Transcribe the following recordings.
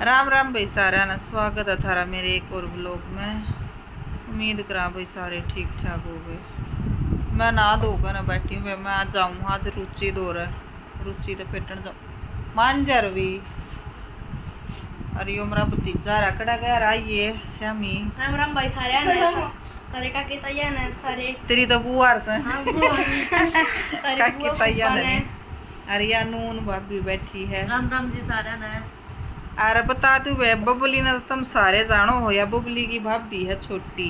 राम राम भाई सारा ना स्वागत है थारा मेरे एक और ब्लॉग में। उम्मीद करा भाई सारे ठीक ठाक हो गए। मैं ना धोकर ना बैठी हूँ। मैं आज जाऊँ, आज रुचि दो रहा रुचि तो पेटन जाऊँ मांझर भी। अरे यो मेरा भतीजा रखड़ा गया आइए श्यामी। राम राम भाई सारे सारे का के तैया ने सारे तेरी तो बुआ से हां बुआ का के तैया ने। अरे या नून भाभी बैठी है। राम जी सारे ने। अरे बता तू वे बबली ने तुम सारे जानो हो या बबली की भाभी है छोटी।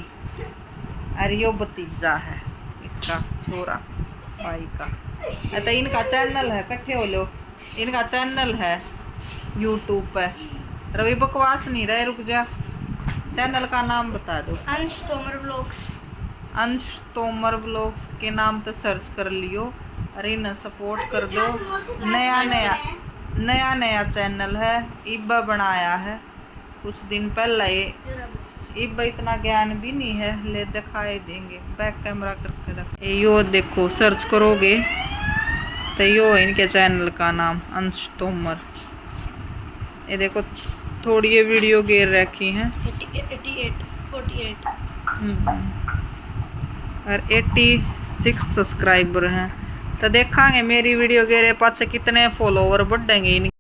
अरे यो भतीजा है इसका छोरा भाई का। तो इनका चैनल है, इकट्ठे हो लो। इनका चैनल है यूट्यूब पर। रवि बकवास नहीं रहे, रुक जा। चैनल का नाम बता दो। अंश तोमर ब्लॉग्स। अंश तोमर ब्लॉग्स के नाम तो सर्च कर लियो। अरे न सपोर्ट कर दो। नया नया चैनल है, इब्बा बनाया है कुछ दिन पहले। इब्बा इतना ज्ञान भी नहीं है, ले दिखाए देंगे बैक कैमरा करके रख। यो देखो सर्च करोगे तो यो है इनके चैनल का नाम अंश तोमर। ये देखो थोड़ी ये वीडियो गिर रखी हैं 48 और 86 सब्सक्राइबर हैं। तो देखांगे मेरी वीडियो के पाछे कितने फॉलोवर बढ़ेंगे। इनकी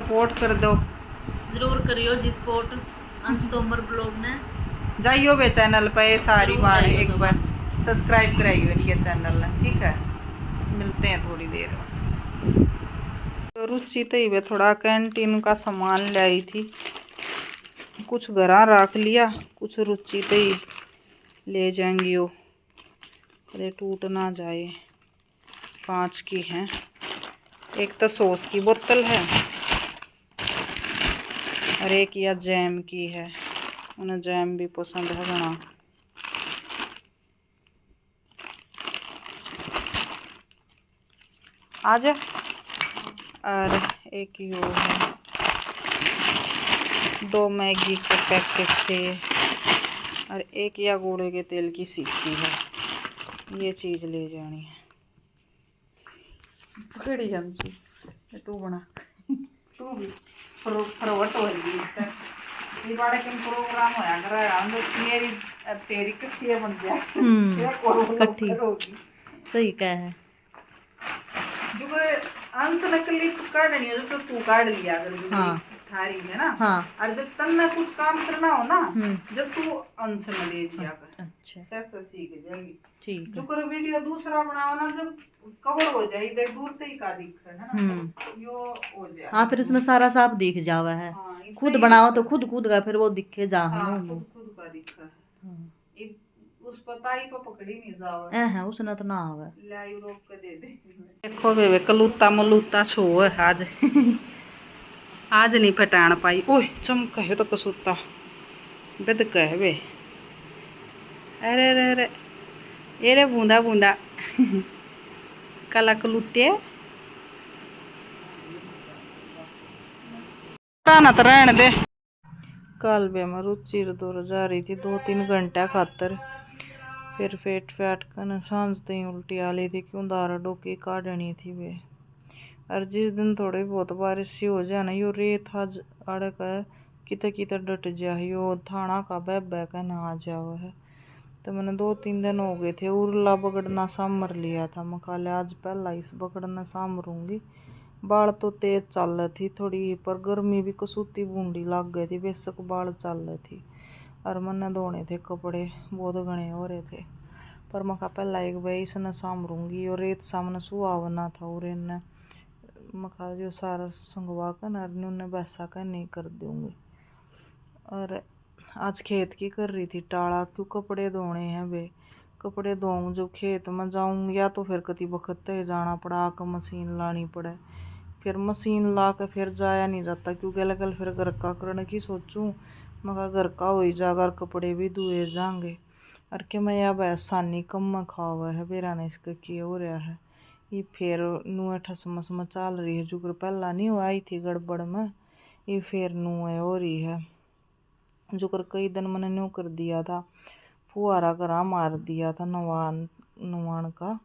सपोर्ट कर दो, जरूर करियो जी सपोर्ट अंश तोमर ब्लॉग ने। जाइयो वे चैनल पे सारी बार एक बार सब्सक्राइब कराइयो इनके चैनल ने, ठीक है। मिलते हैं थोड़ी देर में। तो रुचि तो ही वे थोड़ा कैंटीन का सामान लाई थी, कुछ घरा रख लिया, कुछ रुचि तो ही ले जाएंगी। वो अरे टूट ना जाए, कांच की है। एक तो सॉस की बोतल है और एक या जैम की है। उन्हें जैम भी पसंद है बना। आजा। और एक यो है, 2 मैगी के पैकेट थे और एक या गुड़ के तेल की शीशी है। ये चीज़ ले जानी है। पकड़ी अंशु तू बना तू भी फरवट हो रही है। ये बड़ा किन प्रोग्राम होया कर रहा है मेरी तेरी कितनी बन जाए इकट्ठी होगी। सही क्या है जो अंश ने क्लिप काटनी है जो तू काट लिया अगर हाँ थारी में ना। हाँ और जब तन्ने कुछ काम करना हो ना जब तू अंश में ले दिया कर। अच्छा से सीख जाएगी। ठीक जो है। कर वीडियो दूसरा बनाओ ना जब कवर हो जाए देख दूर से ही का दिख है ना यो हो जाए। हाँ फिर उसमें सारा साफ दिख जावा है। हाँ, खुद बनाओ तो खुद का फिर वो दिखे जा हाँ, हम खुद का दिखा है। उस पताई पर पकड़ी नहीं जावा है उसने तो ना आवे। लाई रोक के दे दे। देखो वे कलूता मलूता छो है आज। आज नहीं फटाण पाई। ओए चमका है तो कसूता बेद कह वे। अरे अरे अरे ये रे बूंदा बूंदा काला कलूते ना तो रहने दे। कल बे मैं रुचि दूर जा रही थी 2-3 घंटे खातर। फिर पेट फैट कर सांझ तई उल्टी आ ली थी, क्यों दारा डोकी काटनी थी वे। और जिस दिन थोड़ी बहुत बारिश सी हो जाए ना यो रेत आज अड़क किते किते डट जा यो थाना का बह का ना आ जाओ है। तो मैंने 2-3 दिन हो गए थे उरला बगड़ना सामर लिया था। मैं खाले आज पहला इस बगड़ना सामरूंगी। बाल तो तेज चल रही थी थोड़ी पर गर्मी भी कसूती बूंदी लग गई थी, बेशक बाल चल रही थी। और मैंने धोने थे कपड़े बहुत घने हो रहे थे। पर मैं कहा पहला एक भाई इसने सामरूंगी और रेत सामने सुहावना था और इन्हें मखा जो सारा संगवा कर उन्हें वैसा का नहीं कर दूंगी। और आज खेत की कर रही थी टाड़ा, क्यों कपड़े धोने हैं वे। कपड़े धोऊँ जब खेत में जाऊँ या तो फिर कति वक्त जाना पड़ा आकर मशीन लानी पड़े। फिर मशीन ला के फिर जाया नहीं जाता क्योंकि अलग फिर घर का करने की सोचूं। मगर घर का हो ही जाकर कपड़े भी धोए जाएंगे। और कि मैं अब आसानी कम में खावा है बेरा ने इसका किए हो रहा है। ये फिर नुए ठसमस में चल रही है जो पहला नहीं हुआ आई थी गड़बड़ में। ये फिर नुए हो रही है जो कर कई दिन मैंने न्यू कर दिया था। फुहारा करा मार दिया था नवान का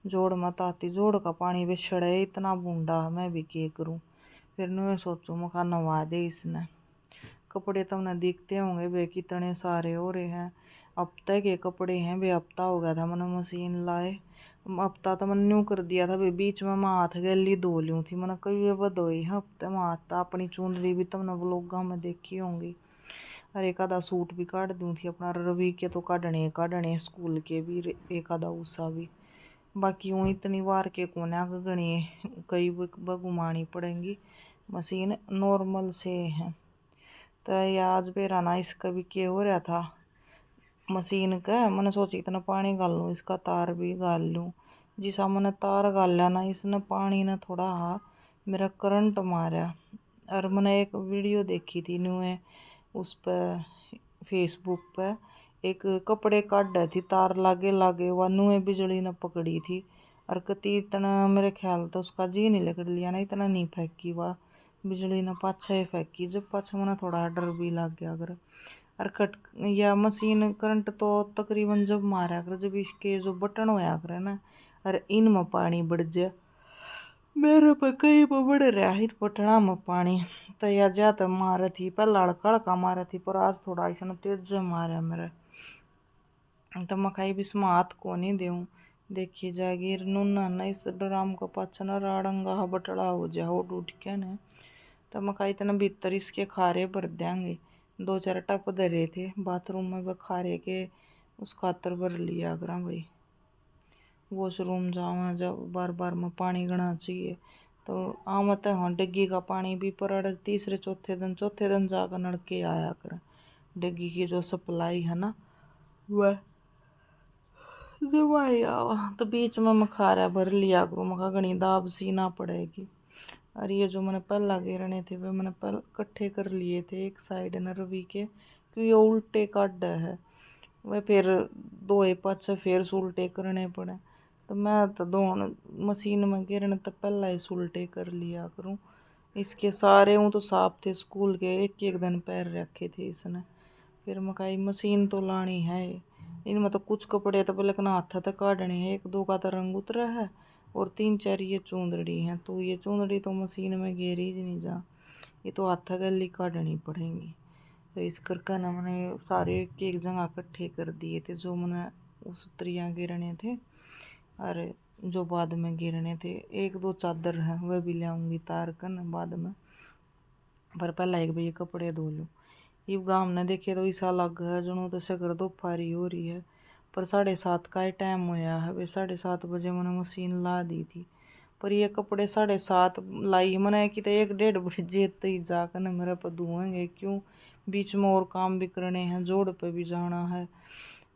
जोड़ में ताती जोड़ का पानी भी छड़े इतना बूंदा मैं भी क्या करूँ। फिर नुए सोचूं मखा नवा दे इसने। कपड़े तो हमने दिखते होंगे वे कितने सारे हो रहे हैं। हफ्ते के कपड़े हैं वे, हफ्ता हो गया था मैंने मशीन लाए। हफ्ता तो मैंने न्यू कर दिया था वे, बीच में मैं हाथ गैली धो लूँ थी मैंने कभी बदोई हफ्ते में हाथ। अपनी चुनरी भी तो मैंने व्लॉगा में देखी होंगी। और एक आधा सूट भी काट दूँ थी अपना, रवि के तो काटने स्कूल के भी, एक आधा ऊषा भी। बाकी यूँ इतनी बार के कोने गणी कई घुमानी पड़ेंगी, मशीन नॉर्मल से है। तो ये आज बेरा ना इसका भी क्या हो रहा था मशीन का, मैंने सोची इतना पानी गाल लूँ, इसका तार भी गाल लूँ। जिसा मैंने तार गाल लिया ना, इसने पानी ने थोड़ा मेरा करंट मारा। और मैंने एक वीडियो देखी थी न्यू उस पर फेसबुक पे, एक कपड़े काट थी तार लागे लागे वह नुए बिजली ने पकड़ी थी। और कति इतना मेरे ख्याल तो उसका जी नहीं लग लिया ना, इतना नहीं फेंकी वह बिजली ने, पाछा ही फेंकी। जब पाछा मैंने थोड़ा डर भी लग गया अगर। और कट या मशीन करंट तो तकरीबन जब मारा कर, जब इसके जो बटन होया करे ना, और इनमें पानी बढ़ जाए, मेरे पे कहीं पर बढ़ रहा है पटना में पानी। तो या ज्यादा मारा थी पहला हड़का मारा थी, पर आज थोड़ा ऐसा तेज मारा मेरे। तो मैं कहीं भी इसमें हाथ को नहीं दूँ। देखी जाएगी नूना ना इस ड्राम का पाछा ना राड़ंगा बटड़ा हो जाए हो टूट के न। तो मैं कहीं इतना भीतर इसके खारे भर देंगे, 2-4 टप धरे थे बाथरूम में, वह खारे के उस खातर भर लिया करा भाई। वॉशरूम जावा जब बार बार में पानी गना चाहिए तो आमत है। हाँ डग्गी का पानी भी पर तीसरे चौथे दिन जाकर नलके आया कर, डग्गी की जो सप्लाई है ना वह जब आया। तो बीच में मैं खारा भर लिया करूँ, मखा घनी दाब सी ना पड़ेगी। और ये जो मैंने पहला घेरने थे वे मैंने पहले इकट्ठे कर लिए थे एक साइड न रवि के, क्योंकि ये उल्टे काट है वह, फिर दो पाछे फिर उल्टे करने पड़े। तो मैं तो दोनों मशीन में गिरने तो पहला ही उल्टे कर लिया करूँ। इसके सारे हूँ तो साफ थे स्कूल के, एक एक दिन पैर रखे थे इसने। फिर मकाई मशीन तो लानी है, इनमें तो कुछ कपड़े तो पहले हाथ तक काटने हैं, 1-2 का तो रंग उतरा है और 3-4 ये चूंदड़ी हैं। तो ये चूंदड़ी तो मशीन में गेरी ही नहीं जा, ये तो हाथ गली काटनी पड़ेंगी। तो इस करके ना मैंने सारे एक जगह इकट्ठे कर दिए थे, जो मैंने उस त्रियाँ गिरने थे और जो बाद में गिरने थे। 1-2 चादर है वह भी ले आऊँगी तार कर न बाद में, पर पहला एक भैया कपड़े धो लूँ। ये गाँव ने देखे तो ऐसा लग है जनों तो शकर दोपहरी हो रही है, पर 7:30 का ही टाइम होया है। वे 7:30 बजे मैंने मशीन ला दी थी, पर ये कपड़े 7:30 लाई मैंने कि तो 1-1:30 बजे तक जाकर न मेरे पर धुएंगे क्यों, बीच में और काम भी करने हैं, जोड़ पे भी जाना है।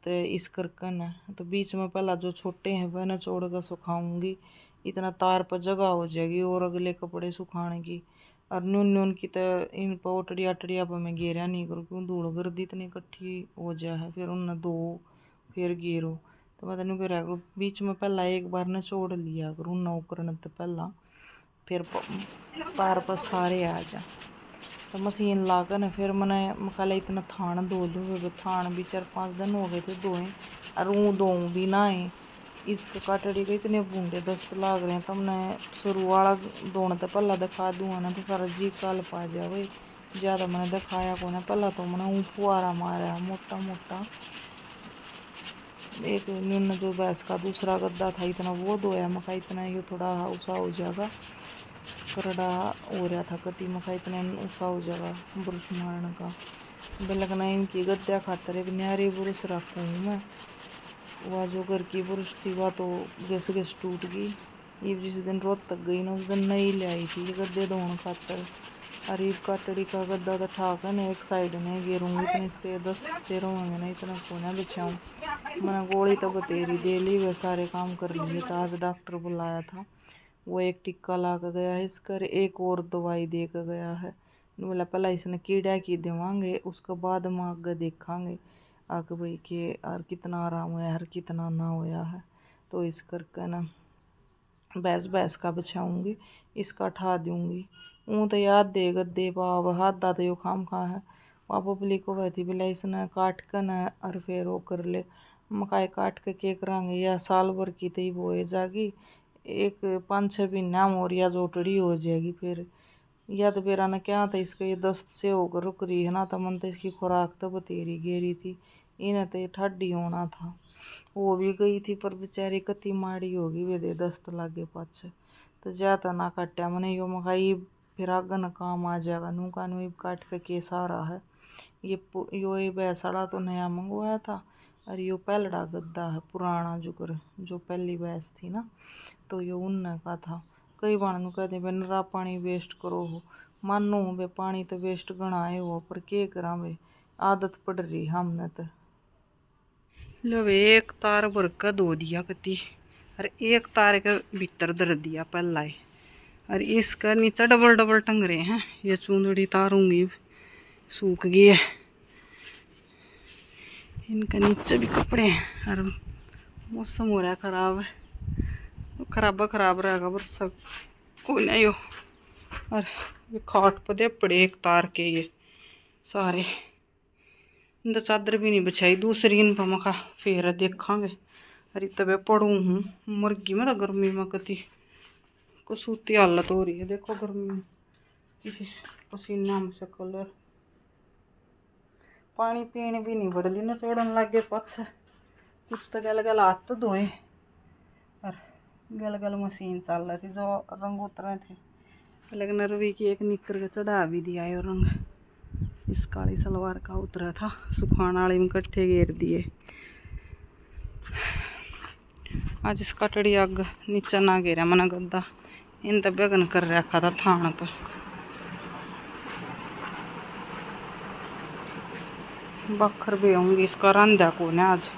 तो इस करके न तो बीच में पहला जो छोटे हैं वह न छोड़ कर सुखाऊंगी, इतना तार पर जगह हो जाएगी और अगले कपड़े सुखाने की। और नून नून की तो इन पर ओटड़िया टड़िया पर मैं गेरा नहीं करूँ, क्यों धूड़ गर्दी इतनी इकट्ठी हो जाए फिर उन दो फिर गेरो। तो मैं तेन करा करूँ बीच में पहला एक बार न छोड़ लिया करूँ नौकरन तो पहला, फिर तार पर सारे आ जा। तो मशीन ला कर न फिर मैंने मकाले इतना थान धो लूँ, थान भी 4-5 दिन हो गए थे धोए, और ऊँ धो भी नहाए। इसके काटड़ी के इतने बूंदे दस्त लाग रहे हैं, तो हमने शुरू वाला धोने तो पहला दिखा दूँ ना तो सारा जी काल पा जाए। ज़्यादा मैंने दिखाया को ना, पहला तो मैंने ऊँ फुआरा मारा मोटा मोटा। एक न्यून जो भैंस का दूसरा गद्दा था इतना वो धोया, मका इतना ये थोड़ा उसा हो जाएगा, करड़ा हो रहा था कति मका इतना उसा हो जाएगा ब्रश मारने का। लगना इनकी गद्दा खातर एक न्यारी ब्रश रखूँ मैं, वह जो घर की ब्रश थी वह तो गैस गैस टूट गई। ये जिस दिन रोज तक गई ना उस दिन नई ले आई थी ये गद्दे धोने खातर। और ये काटड़ी का गद्दा तो ठाक है ना एक साइड में गेरूँगी, इतने इसके 10 से रोएंगे ना, इतना कोना बिछाऊँ। मैंने गोली तो बतेरी दे ली, वे सारे काम कर लिए। तो आज डॉक्टर बुलाया था, वो एक टिक्का ला कर गया है इसकर, एक और दवाई दे कर गया है। बोला पहला इसने कीड़ा की देवांगे उसके बाद में आगे देखांगे आगे भाई के और कितना आराम होया है कितना ना होया है। तो इस करके ना भैंस भैंस का बिछाऊँगी, इसका ठा दूँगी। ऊँ तो याद दे गद्दे पाव हाथ दा तो यो खाम खा है पापा पली को वह थी बोला इसने काट कर न और फिर वो कर ले। मकाई काट के के करांगे या साल भर की तई वो जागी, एक 5-6 महीना मोरिया जोटड़ी हो जाएगी फिर या तो बेरा ने क्या था, इसका ये दस्त से होकर रुक रही है ना, तो मन तो इसकी खुराक तो बतेरी गेरी थी, इन्हें तो ये ठाडी होना था। वो भी गई थी पर बेचारी कति माड़ी होगी वे दे दस्त लागे पाछे। तो जाता ना काटा मैंने यो मकाई फिर आगे न काम आ जाएगा, नू का नू काट के केस आ रहा है। ये भैंसड़ा तो नया मंगवाया था, और यो पहलड़ा गद्दा है पुराना जुगर जो पहली भैंस थी ना, तो यो उनने का था। कई बार नू कहते बे नरा पानी वेस्ट करो हो, मानो बे पानी तो वेस्ट गणाए हो, पर के करा बे आदत पड़ रही हमने तो। लो वे एक तार भर का धो दिया कति, और एक तार के भीतर धर दिया पहला ही, और इसका नीचे डबल डबल टंग रहे हैं। ये चूंदड़ी तारूंगी सूख गई है, इनका नीचे भी कपड़े हैं, और मौसम हो रहा है खराब, खराब रहेगा बरसा कोई नहीं हो। और ये खाट पर दे पड़े एक तार के ये सारे, इन तो चादर भी नहीं बिछाई दूसरी इन पर मखा फिर देखांगे। अरे तबे पड़ू हूँ मुर्गी में तो गर्मी में कति कसूती हालत हो रही है, देखो गर्मी में किसी पसीना में से कलर। पानी पीने भी नहीं बदली ना चढ़न लग गए पाछे, कुछ तो गल गल हाथ तो धोए, और गल गल मशीन चल रही थी जो रंग उतरे थे। लेकिन रवि की एक निकर के चढ़ा भी दिया है रंग, इस काली सलवार का उतरा था, सुखान वाले में कट्ठे घेर दिए। आज इसका टड़ी अग नीचे ना घेरा मना गद्दा, इन तो बेगन कर रखा था थान पर। बखर भी होंगी इसका रंधा को ने आज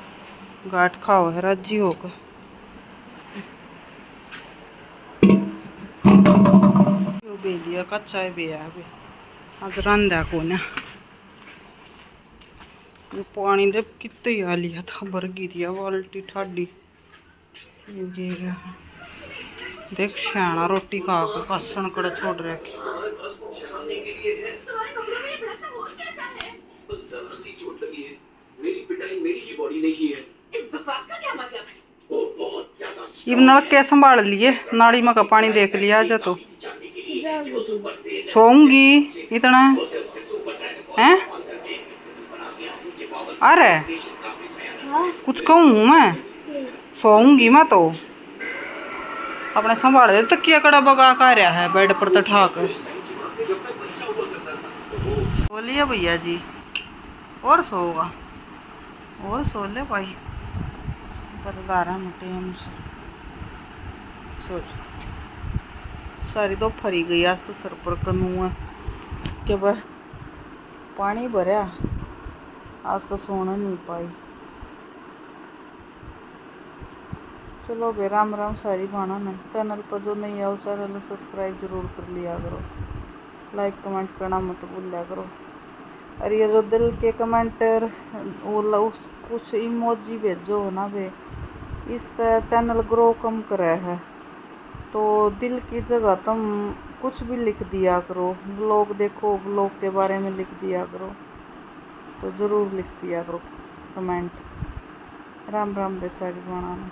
गाठ खाओ है राजी होकर। बे दिया कच्चा भी है अभी आज रंधा को ने। ये पानी दे कितने आ लिया था, भर गई थी बाल्टी ठाडी। देख श्याना रोटी खा के पासन कड़े छोड़ रखे। ये नलके संभाल लिए, नाली में का पानी देख लिया जा तो सोऊंगी इतना है। अरे कुछ कहूँ मैं, सोऊंगी मैं तो अपने संभाल दे। तकिया कड़ा बगा कर रहा है बेड पर तो ठाक बोलिए भैया जी, और सोगा और सो ले भाई, बता रहा टाइम से सोच सारी तो फरी गई आज तो सर पर कनू है कि वह पानी भरया, आज तो सोना नहीं पाई। चलो बे राम राम सारी बाणा ने। चैनल पर जो नहीं आओ चैनल सब्सक्राइब जरूर कर लिया करो, लाइक कमेंट करना मत भूलिया करो। और ये जो दिल के कमेंटर वो कुछ इमोजी भेजो ना बे, इस चैनल ग्रो कम करे है, तो दिल की जगह तुम कुछ भी लिख दिया करो। व्लॉग देखो, व्लॉग के बारे में लिख दिया करो, तो ज़रूर लिख दिया करो कमेंट। राम राम बेसारी बाणा।